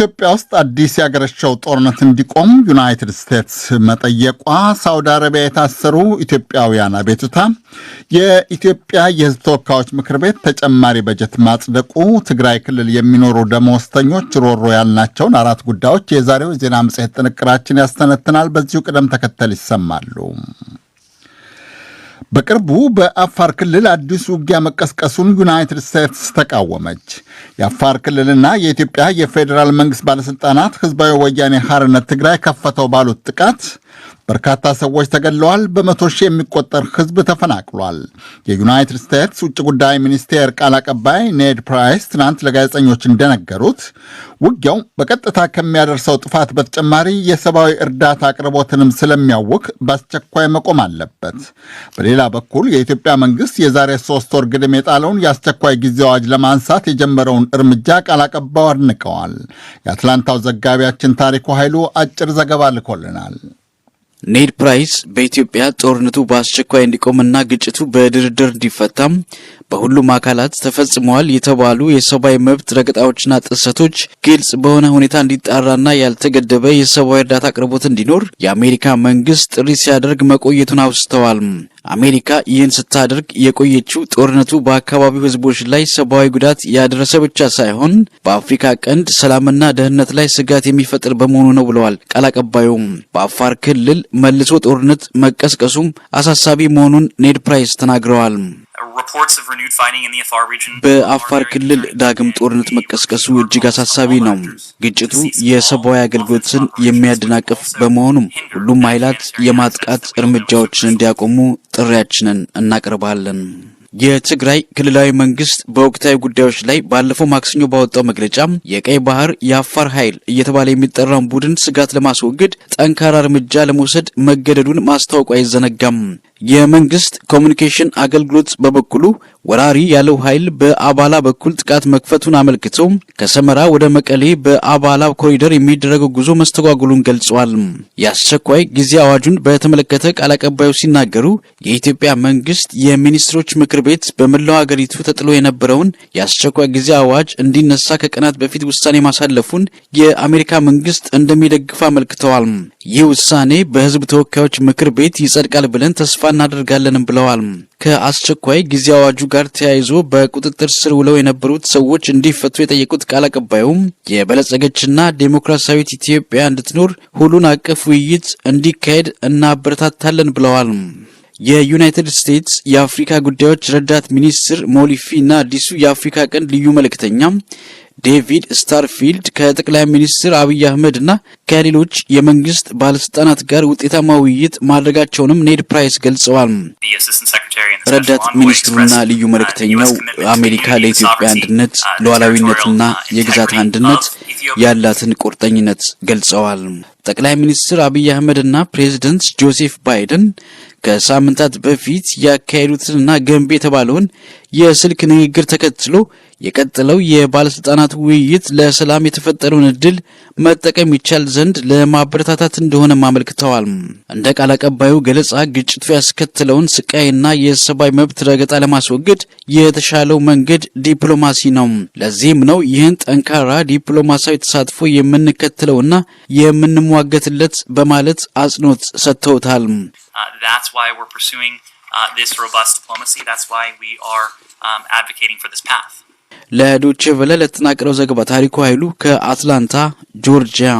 ኢትዮጵያ ውስጥ አዲስ ያገረሸው ጦርነት እንዲቆም ዩናይትድ ስቴትስ መጠየቋ፣ ሳውዲ አረቢያ የታሰሩ ኢትዮጵያውያን አቤቱታ፣ የኢትዮጵያ የሕዝብ ተወካዮች ምክር ቤት ተጨማሪ በጀት ማጽደቁ፣ ትግራይ ክልል የሚኖሩ ደመወዝተኞች ሮሮ ያልናቸውን 4 ጉዳዮች የዛሬው ዜና መጽሔት ጥንቅራችን ያስተነትናል። በዚሁ ቅደም ተከተል ይሰማሉ። በቅርቡ በአፋር ክልል አዲስ ውጊያ መቀስቀሱን ዩናይትድ ስቴትስ ተቃወመች። የአፋር ክልልና የኢትዮጵያ የፌዴራል መንግሥት ባለሥልጣናት ሕዝባዊ ወያኔ ሓርነት ትግራይ ከፈተው ባሉት ጥቃት በርካታ ሰዎች ተገድለዋል። በመቶ ሺህ የሚቆጠር ሕዝብ ተፈናቅሏል። የዩናይትድ ስቴትስ ውጭ ጉዳይ ሚኒስቴር ቃል አቀባይ ኔድ ፕራይስ ትናንት ለጋዜጠኞች እንደነገሩት ውጊያው በቀጥታ ከሚያደርሰው ጥፋት በተጨማሪ የሰብአዊ እርዳታ አቅርቦትንም ስለሚያውክ በአስቸኳይ መቆም አለበት። በሌላ በኩል የኢትዮጵያ መንግሥት የዛሬ 3 ወር ግድም የጣለውን የአስቸኳይ ጊዜ አዋጅ ለማንሳት የጀመረውን እርምጃ ቃል አቀባዩ አድንቀዋል። የአትላንታው ዘጋቢያችን ታሪኩ ኃይሉ አጭር ዘገባ ልኮልናል። ኔድ ፕራይስ በኢትዮጵያ ጦርነቱ በአስቸኳይ እንዲቆምና ግጭቱ በድርድር እንዲፈታም በሁሉም አካላት ተፈጽመዋል የተባሉ የሰብአዊ መብት ረገጣዎችና ጥሰቶች ግልጽ በሆነ ሁኔታ እንዲጣራና ያልተገደበ የሰብአዊ እርዳታ አቅርቦት እንዲኖር የአሜሪካ መንግስት ጥሪ ሲያደርግ መቆየቱን አውስተዋል። አሜሪካ ይህን ስታደርግ የቆየችው ጦርነቱ በአካባቢው ህዝቦች ላይ ሰብአዊ ጉዳት ያደረሰ ብቻ ሳይሆን በአፍሪካ ቀንድ ሰላምና ደህንነት ላይ ስጋት የሚፈጥር በመሆኑ ነው ብለዋል ቃል አቀባዩም። በአፋር ክልል መልሶ ጦርነት መቀስቀሱም አሳሳቢ መሆኑን ኔድ ፕራይስ ተናግረዋል። በአፋር ክልል ዳግም ጦርነት መቀስቀሱ እጅግ አሳሳቢ ነው። ግጭቱ የሰብአዊ አገልግሎትን የሚያደናቅፍ በመሆኑም ሁሉም ኃይላት የማጥቃት እርምጃዎችን እንዲያቆሙ ጥሪያችንን እናቀርባለን። የትግራይ ክልላዊ መንግስት በወቅታዊ ጉዳዮች ላይ ባለፈው ማክሰኞ ባወጣው መግለጫ የቀይ ባህር የአፋር ኃይል እየተባለ የሚጠራውን ቡድን ስጋት ለማስወገድ ጠንካራ እርምጃ ለመውሰድ መገደዱን ማስታወቁ አይዘነጋም። የመንግስት ኮሚኒኬሽን አገልግሎት በበኩሉ ወራሪ ያለው ኃይል በአባላ በኩል ጥቃት መክፈቱን አመልክቶ ከሰመራ ወደ መቀሌ በአባላ ኮሪደር የሚደረገው ጉዞ መስተጓጉሉን ገልጿል። የአስቸኳይ ጊዜ አዋጁን በተመለከተ ቃል አቀባዩ ሲናገሩ የኢትዮጵያ መንግስት የሚኒስትሮች ምክር ቤት በመላው ሀገሪቱ ተጥሎ የነበረውን የአስቸኳይ ጊዜ አዋጅ እንዲነሳ ከቀናት በፊት ውሳኔ ማሳለፉን የአሜሪካ መንግስት እንደሚደግፍ አመልክተዋል። ይህ ውሳኔ በህዝብ ተወካዮች ምክር ቤት ይጸድቃል ብለን ተስፋ እናደርጋለንም ብለዋል። ከአስቸኳይ ጊዜ አዋጁ ጋር ተያይዞ በቁጥጥር ስር ውለው የነበሩት ሰዎች እንዲፈቱ የጠየቁት ቃል አቀባዩም የበለጸገችና ዴሞክራሲያዊት ኢትዮጵያ እንድትኖር ሁሉን አቀፍ ውይይት እንዲካሄድ እናበረታታለን ብለዋል። የዩናይትድ ስቴትስ የአፍሪካ ጉዳዮች ረዳት ሚኒስትር ሞሊፊ እና አዲሱ የአፍሪካ ቀንድ ልዩ መልእክተኛ ዴቪድ ስታርፊልድ ከጠቅላይ ሚኒስትር አብይ አህመድ እና ከሌሎች የመንግስት ባለስልጣናት ጋር ውጤታማ ውይይት ማድረጋቸውንም ኔድ ፕራይስ ገልጸዋል። ረዳት ሚኒስትሩና ልዩ መልእክተኛው አሜሪካ ለኢትዮጵያ አንድነት፣ ሉዓላዊነትና የግዛት አንድነት ያላትን ቁርጠኝነት ገልጸዋል። ጠቅላይ ሚኒስትር አብይ አህመድና ፕሬዝዳንት ጆሴፍ ባይደን ከሳምንታት በፊት ያካሄዱትንና ገንቢ የተባለውን የስልክ ንግግር ተከትሎ የቀጠለው የባለስልጣናት ውይይት ለሰላም የተፈጠረውን እድል መጠቀም ይቻል ዘንድ ለማበረታታት እንደሆነ አመልክተዋል። እንደ ቃል አቀባዩ ገለጻ ግጭቱ ያስከተለውን ስቃይና የሰብአዊ መብት ረገጣ ለማስወገድ የተሻለው መንገድ ዲፕሎማሲ ነው። ለዚህም ነው ይህን ጠንካራ ዲፕሎማሲያዊ ተሳትፎ የምንከተለውና የምንሟገትለት በማለት አጽንኦት ሰጥተውታል። That's why we're pursuing this robust diplomacy. That's why we are advocating for this path. ለዶቼ ቬለ ለተናገረው ዘገባ ታሪኩ ኃይሉ ከአትላንታ ጆርጂያ።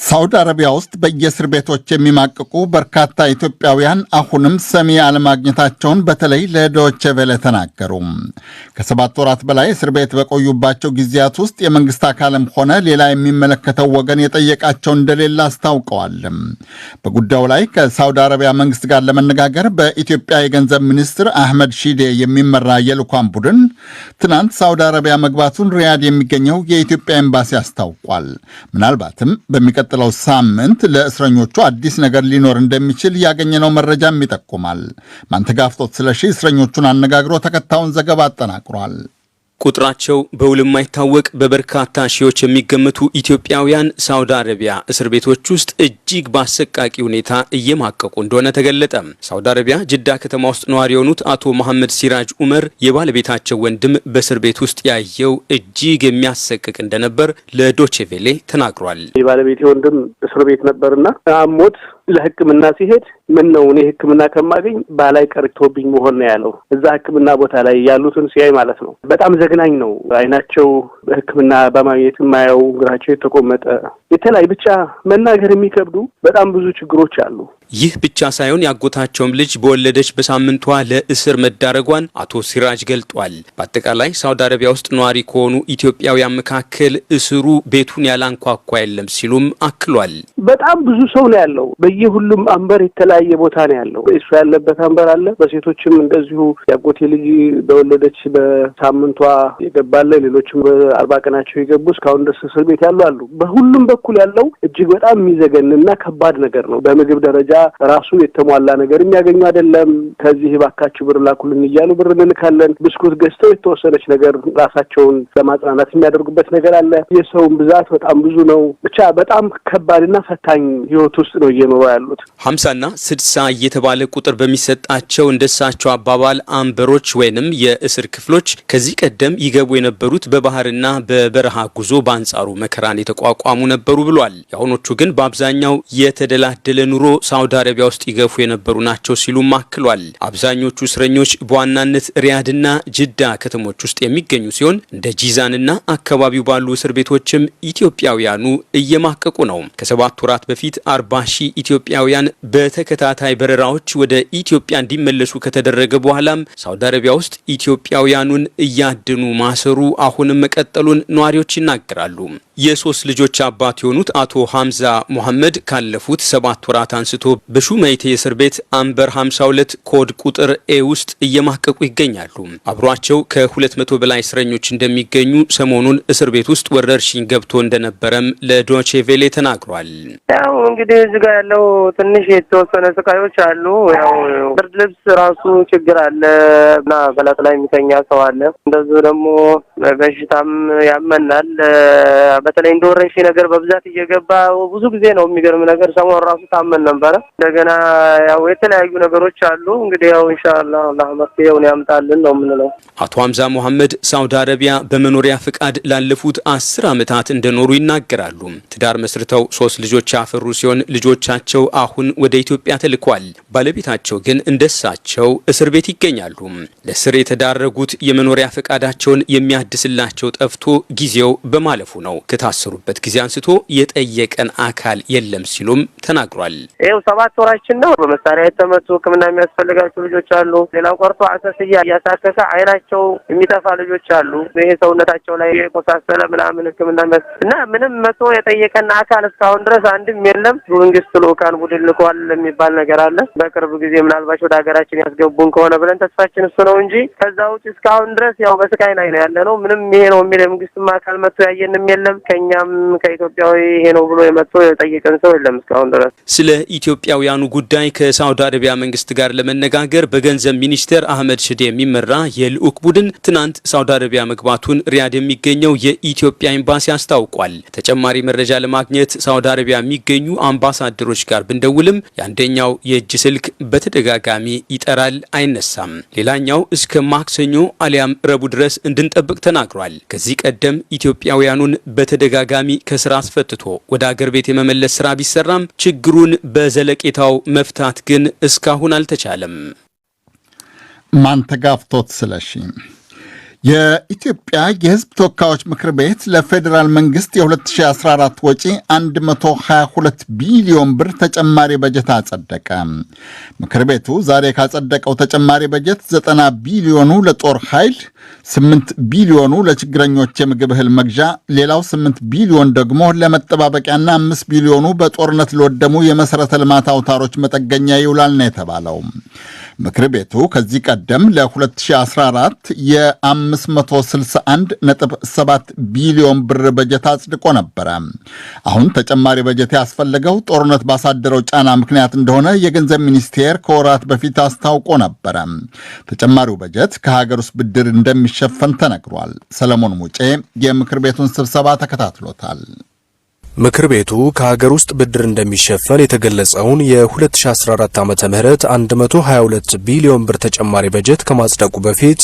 ሳውዲ አረቢያ ውስጥ በየእስር ቤቶች የሚማቅቁ በርካታ ኢትዮጵያውያን አሁንም ሰሚ አለማግኘታቸውን በተለይ ለዶቼ ቬለ ተናገሩ። ከ7 ወራት በላይ እስር ቤት በቆዩባቸው ጊዜያት ውስጥ የመንግስት አካልም ሆነ ሌላ የሚመለከተው ወገን የጠየቃቸው እንደሌለ አስታውቀዋል። በጉዳዩ ላይ ከሳውዲ አረቢያ መንግስት ጋር ለመነጋገር በኢትዮጵያ የገንዘብ ሚኒስትር አህመድ ሺዴ የሚመራ የልዑካን ቡድን ትናንት ሳውዲ አረቢያ መግባቱን ሪያድ የሚገኘው የኢትዮጵያ ኤምባሲ አስታውቋል። ምናልባትም በሚቀጥለው ሳምንት ለእስረኞቹ አዲስ ነገር ሊኖር እንደሚችል ያገኘነው መረጃም ይጠቁማል። ማንተጋፍቶት ስለሺ እስረኞቹን አነጋግሮ ተከታዩን ዘገባ አጠናቅሯል። ቁጥራቸው በውል የማይታወቅ በበርካታ ሺዎች የሚገመቱ ኢትዮጵያውያን ሳውዲ አረቢያ እስር ቤቶች ውስጥ እጅግ በአሰቃቂ ሁኔታ እየማቀቁ እንደሆነ ተገለጠ። ሳውዲ አረቢያ ጅዳ ከተማ ውስጥ ነዋሪ የሆኑት አቶ መሐመድ ሲራጅ ኡመር የባለቤታቸው ወንድም በእስር ቤት ውስጥ ያየው እጅግ የሚያሰቅቅ እንደነበር ለዶቼ ቬሌ ተናግሯል። የባለቤቴ ወንድም እስር ቤት ነበርና አሞት ለሕክምና ሲሄድ ምን ነው እኔ ሕክምና ከማገኝ ባላይ ቀርቶብኝ መሆን ነው ያለው። እዛ ሕክምና ቦታ ላይ ያሉትን ሲያይ ማለት ነው። በጣም ዘግናኝ ነው። አይናቸው ሕክምና በማግኘት የማየው እግራቸው የተቆመጠ የተለያዩ ብቻ መናገር የሚከብዱ በጣም ብዙ ችግሮች አሉ። ይህ ብቻ ሳይሆን ያጎታቸውም ልጅ በወለደች በሳምንቷ ለእስር መዳረጓን አቶ ሲራጅ ገልጧል። በአጠቃላይ ሳውዲ አረቢያ ውስጥ ነዋሪ ከሆኑ ኢትዮጵያውያን መካከል እስሩ ቤቱን ያላንኳኳ የለም ሲሉም አክሏል። በጣም ብዙ ሰው ነው ያለው። በየሁሉም አንበር የተለያየ ቦታ ነው ያለው። እሱ ያለበት አንበር አለ። በሴቶችም እንደዚሁ ያጎቴ ልጅ በወለደች በሳምንቷ የገባለ፣ ሌሎችም በ40 ቀናቸው የገቡ እስካሁን ድረስ እስር ቤት ያሉ አሉ። በሁሉም በኩል ያለው እጅግ በጣም የሚዘገንና ከባድ ነገር ነው። በምግብ ደረጃ ራሱ የተሟላ ነገር የሚያገኙ አይደለም። ከዚህ ባካችሁ ብር ላኩልን እያሉ ብር እንልካለን። ብስኩት ገዝተው የተወሰነች ነገር ራሳቸውን ለማጽናናት የሚያደርጉበት ነገር አለ። የሰውን ብዛት በጣም ብዙ ነው። ብቻ በጣም ከባድና ፈታኝ ህይወት ውስጥ ነው እየኖሩ ያሉት። 50ና 60 እየተባለ ቁጥር በሚሰጣቸው እንደሳቸው አባባል አንበሮች ወይንም የእስር ክፍሎች ከዚህ ቀደም ይገቡ የነበሩት በባህርና በበረሃ ጉዞ በአንጻሩ መከራን የተቋቋሙ ነበሩ ብሏል። የአሁኖቹ ግን በአብዛኛው የተደላደለ ኑሮ ሳውዲ አረቢያ ውስጥ ይገፉ የነበሩ ናቸው ሲሉም አክሏል። አብዛኞቹ እስረኞች በዋናነት ሪያድና ጅዳ ከተሞች ውስጥ የሚገኙ ሲሆን እንደ ጂዛንና አካባቢው ባሉ እስር ቤቶችም ኢትዮጵያውያኑ እየማቀቁ ነው። ከ7 ወራት በፊት 40,000 ኢትዮጵያውያን በተከታታይ በረራዎች ወደ ኢትዮጵያ እንዲመለሱ ከተደረገ በኋላም ሳውዲ አረቢያ ውስጥ ኢትዮጵያውያኑን እያድኑ ማሰሩ አሁንም መቀጠሉን ነዋሪዎች ይናገራሉ። የ3 ልጆች አባት የሆኑት አቶ ሐምዛ መሐመድ ካለፉት 7 ወራት አንስቶ በሹመይቴ እስር ቤት አንበር 52 ኮድ ቁጥር ኤ ውስጥ እየማቀቁ ይገኛሉ። አብሯቸው ከ200 በላይ እስረኞች እንደሚገኙ ሰሞኑን እስር ቤት ውስጥ ወረርሽኝ ገብቶ እንደነበረም ለዶቼ ቬሌ ተናግሯል። ያው እንግዲህ እዚህ ጋር ያለው ትንሽ የተወሰነ ስቃዮች አሉ። ያው ብርድ ልብስ ራሱ ችግር አለ እና በላት ላይ የሚተኛ ሰው አለ። እንደዚሁ ደግሞ በሽታም ያመናል። በተለይ እንደ ወረርሽኝ ነገር በብዛት እየገባ ብዙ ጊዜ ነው። የሚገርም ነገር ሰሞኑን ራሱ ታመን ነበረ። እንደገና ያው የተለያዩ ነገሮች አሉ። እንግዲህ ያው ኢንሻአላህ አላህ መፍትሄውን ያምጣልን ነው የምንለው። አቶ ሐምዛ መሐመድ ሳውዲ አረቢያ በመኖሪያ ፍቃድ ላለፉት 10 ዓመታት እንደኖሩ ይናገራሉ። ትዳር መስርተው 3 ልጆች ያፈሩ ሲሆን ልጆቻቸው አሁን ወደ ኢትዮጵያ ተልኳል። ባለቤታቸው ግን እንደሳቸው እስር ቤት ይገኛሉ። ለስር የተዳረጉት የመኖሪያ ፍቃዳቸውን የሚያድስላቸው ጠፍቶ ጊዜው በማለፉ ነው። ከታሰሩበት ጊዜ አንስቶ የጠየቀን አካል የለም ሲሉም ተናግሯል። ይኸው 7 ወራችን ነው። በመሳሪያ የተመቱ ሕክምና የሚያስፈልጋቸው ልጆች አሉ። ሌላው ቀርቶ አሰስያ እያሳከከ አይናቸው የሚጠፋ ልጆች አሉ። ይሄ ሰውነታቸው ላይ የቆሳሰለ ምናምን ሕክምና እና ምንም መቶ የጠየቀን አካል እስካሁን ድረስ አንድም የለም። መንግስት ልኡካን ቡድን ልኳል የሚባል ነገር አለ። በቅርብ ጊዜ ምናልባት ወደ ሀገራችን ያስገቡን ከሆነ ብለን ተስፋችን እሱ ነው እንጂ ከዛ ውጭ እስካሁን ድረስ ያው በስቃይ ላይ ነው ያለ ነው። ምንም ይሄ ነው የሚል የመንግስትም አካል መጥቶ ያየንም የለም። ከኛም ከኢትዮጵያዊ ይሄ ነው ብሎ የመጥቶ የጠየቀን ሰው የለም እስካሁን ድረስ። ስለ ኢትዮጵያውያኑ ጉዳይ ከሳውዲ አረቢያ መንግስት ጋር ለመነጋገር በገንዘብ ሚኒስቴር አህመድ ሽዴ የሚመራ የልኡክ ቡድን ትናንት ሳውዲ አረቢያ መግባቱን ሪያድ የሚገኘው የኢትዮጵያ ኤምባሲ አስታውቋል። ተጨማሪ መረጃ ለማግኘት ሳውዲ አረቢያ የሚገኙ አምባሳደሮች ጋር ብንደውልም የአንደኛው የእጅ ስልክ በተደጋጋሚ ይጠራል፣ አይነሳም። ሌላኛው እስከ ማክሰኞ አሊያም ረቡዕ ድረስ እንድንጠብቅ ተናግሯል። ከዚህ ቀደም ኢትዮጵያውያኑን በተደጋጋሚ ከስራ አስፈትቶ ወደ አገር ቤት የመመለስ ስራ ቢሰራም ችግሩን በዘለቄታው መፍታት ግን እስካሁን አልተቻለም። ማንተጋፍቶት ስለሺ የኢትዮጵያ የሕዝብ ተወካዮች ምክር ቤት ለፌዴራል መንግስት የ2014 ወጪ 122 ቢሊዮን ብር ተጨማሪ በጀት አጸደቀ። ምክር ቤቱ ዛሬ ካጸደቀው ተጨማሪ በጀት 90 ቢሊዮኑ ለጦር ኃይል፣ 8 ቢሊዮኑ ለችግረኞች የምግብ እህል መግዣ፣ ሌላው 8 ቢሊዮን ደግሞ ለመጠባበቂያና 5 ቢሊዮኑ በጦርነት ለወደሙ የመሠረተ ልማት አውታሮች መጠገኛ ይውላል ነው የተባለው። ምክር ቤቱ ከዚህ ቀደም ለ2014 የ561.7 ቢሊዮን ብር በጀት አጽድቆ ነበረ። አሁን ተጨማሪ በጀት ያስፈለገው ጦርነት ባሳደረው ጫና ምክንያት እንደሆነ የገንዘብ ሚኒስቴር ከወራት በፊት አስታውቆ ነበረ። ተጨማሪው በጀት ከሀገር ውስጥ ብድር እንደሚሸፈን ተነግሯል። ሰለሞን ሙጬ የምክር ቤቱን ስብሰባ ተከታትሎታል። ምክር ቤቱ ከሀገር ውስጥ ብድር እንደሚሸፈን የተገለጸውን የ2014 ዓመተ ምህረት 122 ቢሊዮን ብር ተጨማሪ በጀት ከማጽደቁ በፊት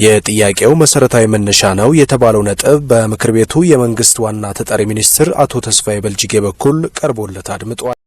የጥያቄው መሰረታዊ መነሻ ነው የተባለው ነጥብ በምክር ቤቱ የመንግስት ዋና ተጠሪ ሚኒስትር አቶ ተስፋዬ በልጅጌ በኩል ቀርቦለት አድምጧል።